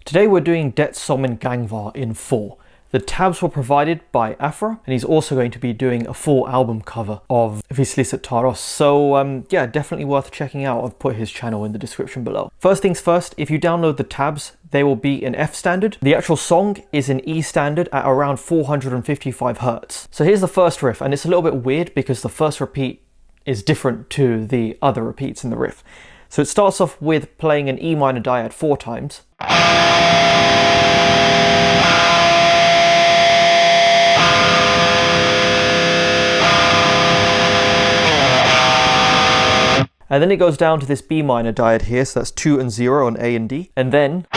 Today we're doing Det Som in Gangvar in 4. The tabs were provided by Afra, and he's also going to be doing a full album cover of Vislisat Taros. So yeah, definitely worth checking out. I've put his channel in the description below. First things first, if you download the tabs, they will be in F standard. The actual song is in E standard at around 455 Hz. So here's the first riff, and it's a little bit weird because the first repeat is different to the other repeats in the riff. So it starts off with playing an E minor dyad 4 times. And then it goes down to this B minor dyad here, so that's 2 and 0 on A and D. And then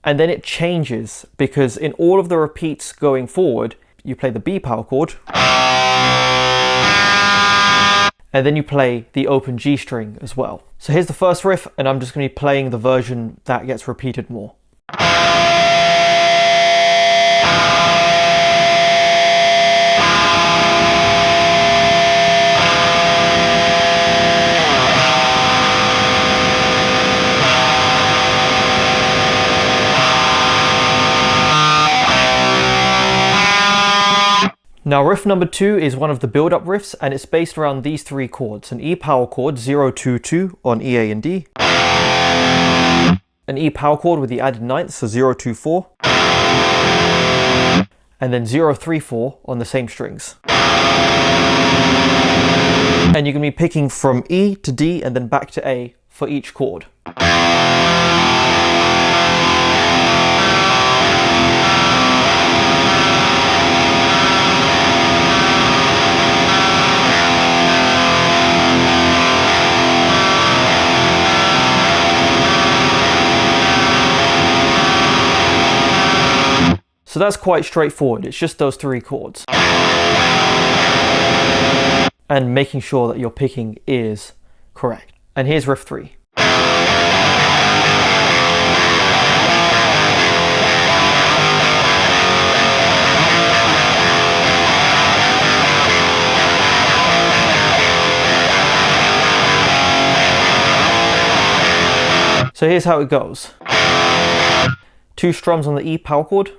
it changes, because in all of the repeats going forward, you play the B power chord, and then you play the open G string as well. So here's the first riff, and I'm just going to be playing the version that gets repeated more. Now riff number 2 is one of the build-up riffs, and it's based around these 3 chords. An E power chord 0, 2, 2 on E, A and D. An E power chord with the added ninth, so 0, 2, 4. And then 0, 3, 4 on the same strings. And you're going to be picking from E to D and then back to A for each chord. So that's quite straightforward, it's just those 3 chords. And making sure that your picking is correct. And here's riff 3. So here's how it goes. 2 strums on the E power chord.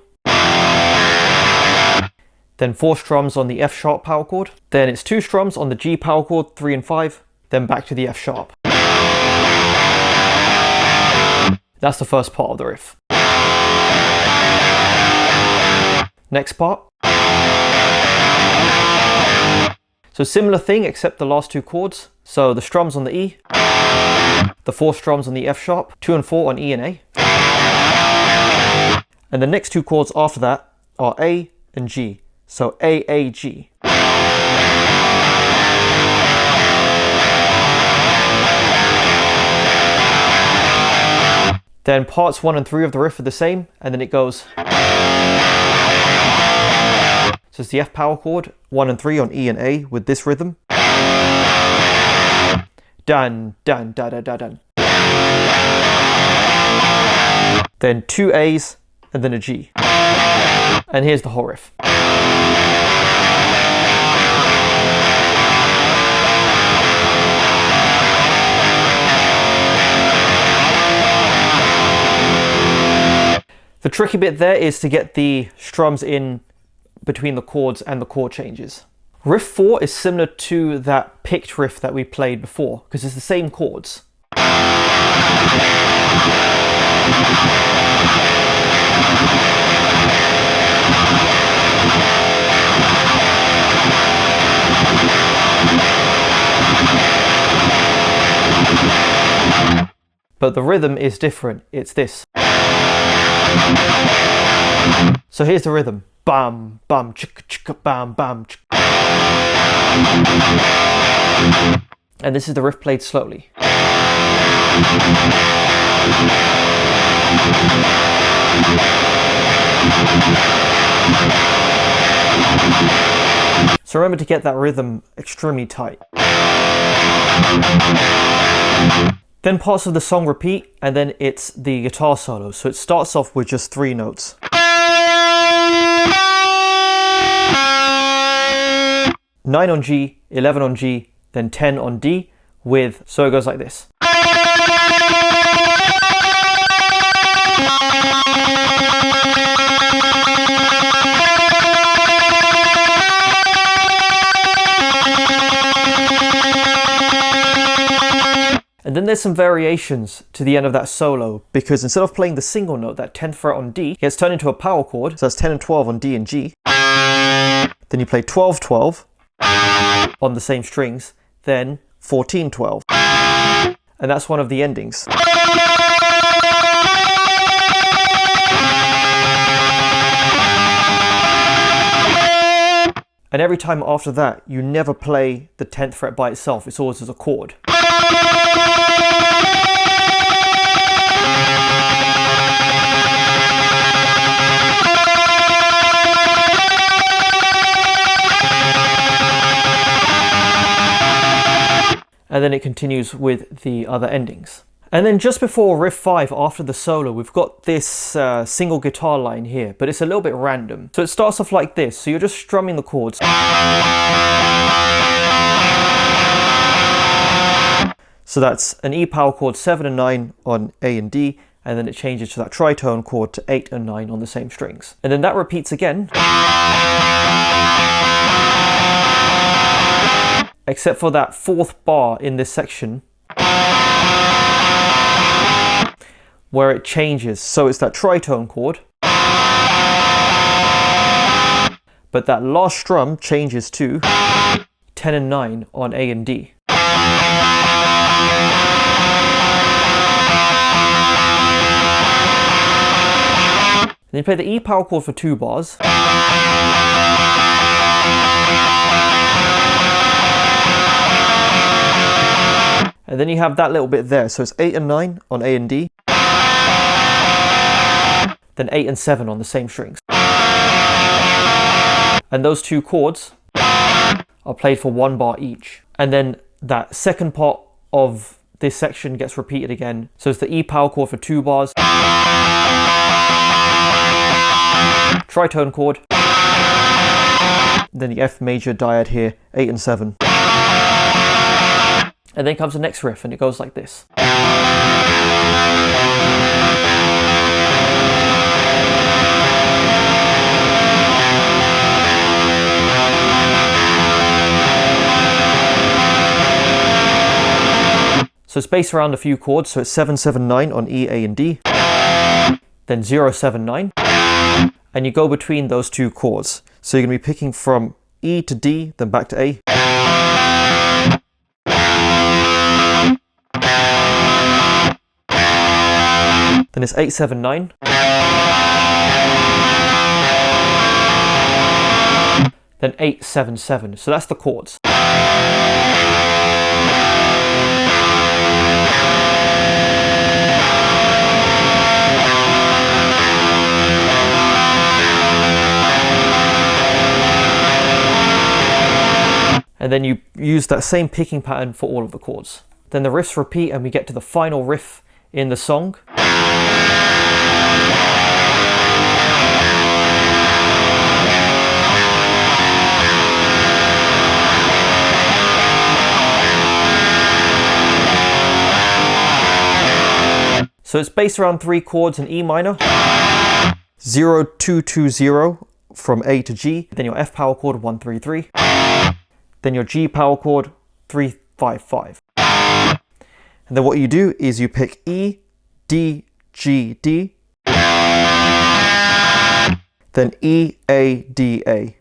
Then 4 strums on the F sharp power chord. Then it's 2 strums on the G power chord, 3 and 5. Then back to the F sharp. That's the first part of the riff. Next part. So similar thing except the last 2 chords. So the strums on the E. The 4 strums on the F sharp. 2 and 4 on E and A. And the next 2 chords after that are A and G. So A, A, G. Then parts 1 and 3 of the riff are the same, and then it goes. So it's the F power chord, 1 and 3 on E and A with this rhythm. Dan, dan, da, da, da, dan. Then 2 A's and then a G. And here's the whole riff. The tricky bit there is to get the strums in between the chords and the chord changes. Riff 4 is similar to that picked riff that we played before, because it's the same chords. But the rhythm is different, it's this. So here's the rhythm. Bam, bam, chicka, chicka, bam, bam, chicka. And this is the riff played slowly. So remember to get that rhythm extremely tight. Then parts of the song repeat, and then it's the guitar solo. So it starts off with just 3 notes. 9 on G, 11 on G, then 10 on D with, so it goes like this. And then there's some variations to the end of that solo, because instead of playing the single note, that 10th fret on D, it gets turned into a power chord. So that's 10 and 12 on D and G. Then you play 12, 12 on the same strings, then 14, 12. And that's one of the endings. And every time after that, you never play the 10th fret by itself, it's always as a chord. And then it continues with the other endings. And then just before riff 5, after the solo, we've got this single guitar line here, but it's a little bit random. So it starts off like this, so you're just strumming the chords. So that's an E power chord 7 and 9 on A and D, and then it changes to that tritone chord to 8 and 9 on the same strings. And then that repeats again. Except for that 4th bar in this section, where it changes. So it's that tritone chord, but that last strum changes to 10 and 9 on A and D. Then you play the E power chord for 2 bars. And then you have that little bit there, so it's 8 and 9 on A and D, then 8 and 7 on the same strings. And those 2 chords are played for 1 bar each. And then that second part of this section gets repeated again. So it's the E power chord for 2 bars, tritone chord, then the F major dyad here, 8 and 7. And then comes the next riff, and it goes like this. So it's based around a few chords, so it's 7, 7, 9 on E, A and D, then 0, 7, 9, and you go between those 2 chords. So you're going to be picking from E to D, then back to A. Then it's 8, 7, 9. Then 8, 7, 7. So that's the chords. And then you use that same picking pattern for all of the chords. Then the riffs repeat and we get to the final riff in the song. So it's based around 3 chords in E minor, 0, 2, 2, 0 from A to G, then your F power chord 1, 3, 3, then your G power chord 3, 5, 5. And then what you do is you pick E, D, G, D, then E, A, D, A.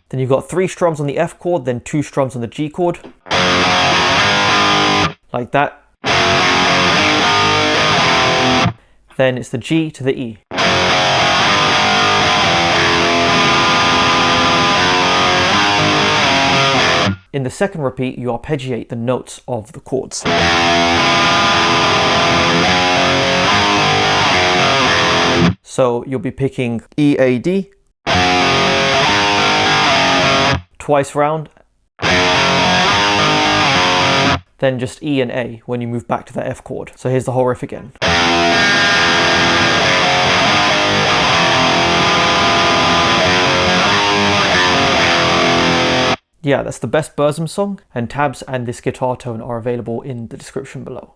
Then you've got 3 strums on the F chord, then 2 strums on the G chord, like that. Then it's the G to the E. In the second repeat, you arpeggiate the notes of the chords. So you'll be picking E, A, D, twice round, then just E and A when you move back to the F chord. So here's the whole riff again. Yeah, that's the best Burzum song, and tabs and this guitar tone are available in the description below.